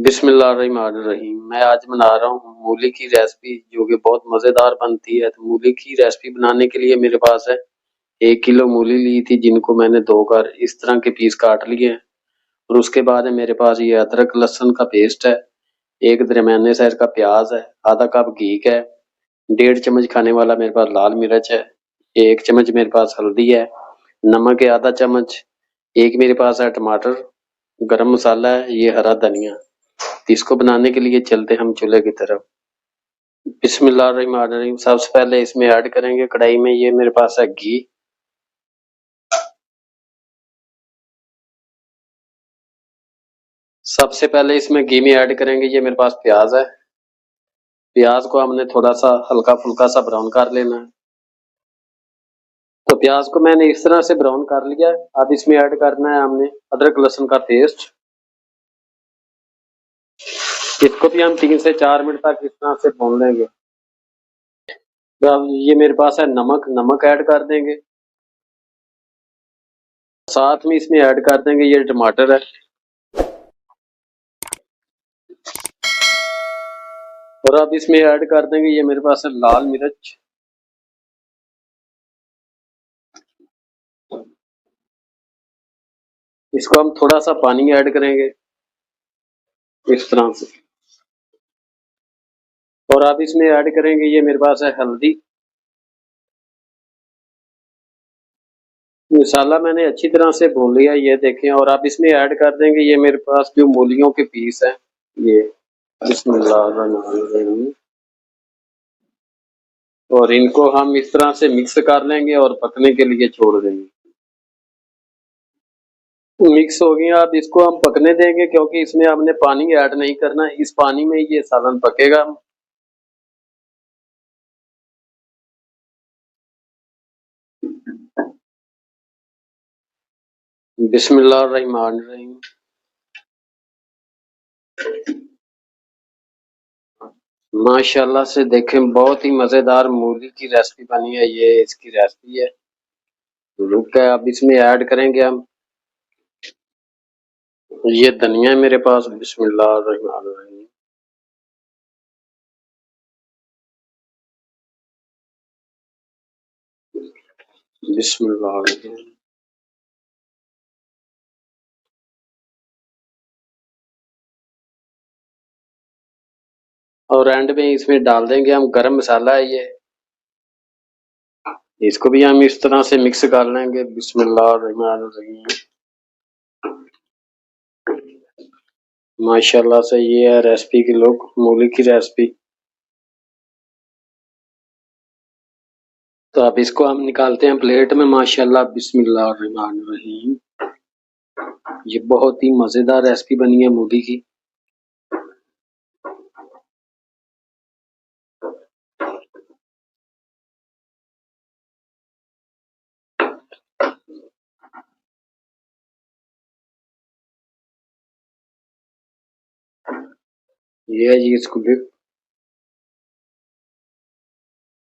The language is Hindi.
बिस्मिल्लाहिर्रहमानिर्रहीम। मैं आज बना रहा हूँ मूली की रेसिपी जो कि बहुत मज़ेदार बनती है। तो मूली की रेसिपी बनाने के लिए मेरे पास है 1 किलो मूली ली थी, जिनको मैंने धोकर इस तरह के पीस काट लिए हैं। और उसके बाद है मेरे पास ये अदरक लहसुन का पेस्ट है, एक दरमियाने साइज का प्याज है, आधा कप घी है, 1.5 चम्मच खाने वाला मेरे पास लाल मिर्च है, 1 चम्मच मेरे पास हल्दी है, नमक है आधा चम्मच, एक मेरे पास है टमाटर, गरम मसाला है, ये हरा धनिया। इसको बनाने के लिए चलते हम चूल्हे की तरफ। बिस्मिल्लाहिर्रहमानिर्रहीम। सबसे पहले इसमें ऐड करेंगे कढ़ाई में, ये मेरे पास है घी। सबसे पहले इसमें घी में ऐड करेंगे, ये मेरे पास प्याज है। प्याज को हमने थोड़ा सा हल्का फुल्का सा ब्राउन कर लेना है। तो प्याज को मैंने इस तरह से ब्राउन कर लिया है। अब इसमें ऐड करना है हमने अदरक लहसुन का पेस्ट। इसको भी हम 3 से 4 मिनट तक इस तरह से भून लेंगे। तो अब ये मेरे पास है नमक, नमक ऐड कर देंगे। साथ में इसमें ऐड कर देंगे ये टमाटर है। और अब इसमें ऐड कर देंगे ये मेरे पास है लाल मिर्च। इसको हम थोड़ा सा पानी ऐड करेंगे इस तरह से। और अब इसमें ऐड करेंगे ये मेरे पास है हल्दी। मसाला मैंने अच्छी तरह से भून लिया, ये देखें। और अब इसमें ऐड कर देंगे ये मेरे पास जो मूलियों के पीस है, ये। बिस्मिल्लाहिर्रहमानिर्रहीम। और इनको हम इस तरह से मिक्स कर लेंगे और पकने के लिए छोड़ देंगे। मिक्स हो गया, अब इसको हम पकने देंगे क्योंकि इसमें हमने पानी ऐड नहीं करना, इस पानी में ये सालन पकेगा। बिस्मिल्लाहिर्रहमानिर्रहीम। माशाल्लाह से देखें, बहुत ही मजेदार मूली की रेसिपी बनी है। ये इसकी रेसिपी है, रुक है। अब इसमें ऐड करेंगे हम ये धनिया है मेरे पास। बिस्मिल्लाहिर्रहमानिर्रहीम। बिस्मिल्लाहिर्रहमानिर्रहीम। और एंड में इसमें डाल देंगे हम गरम मसाला है ये। इसको भी हम इस तरह से मिक्स कर लेंगे। बिस्मिल्लाहिर्रहमानिर्रहीम। माशाल्लाह से ये है रेसिपी की लुक, मूली की रेसिपी। तो अब इसको हम निकालते हैं प्लेट में। माशाल्लाह, बिस्मिल्लाहिर्रहमानिर्रहीम। ये बहुत ही मजेदार रेसिपी बनी है मूली की। ये है जी इसको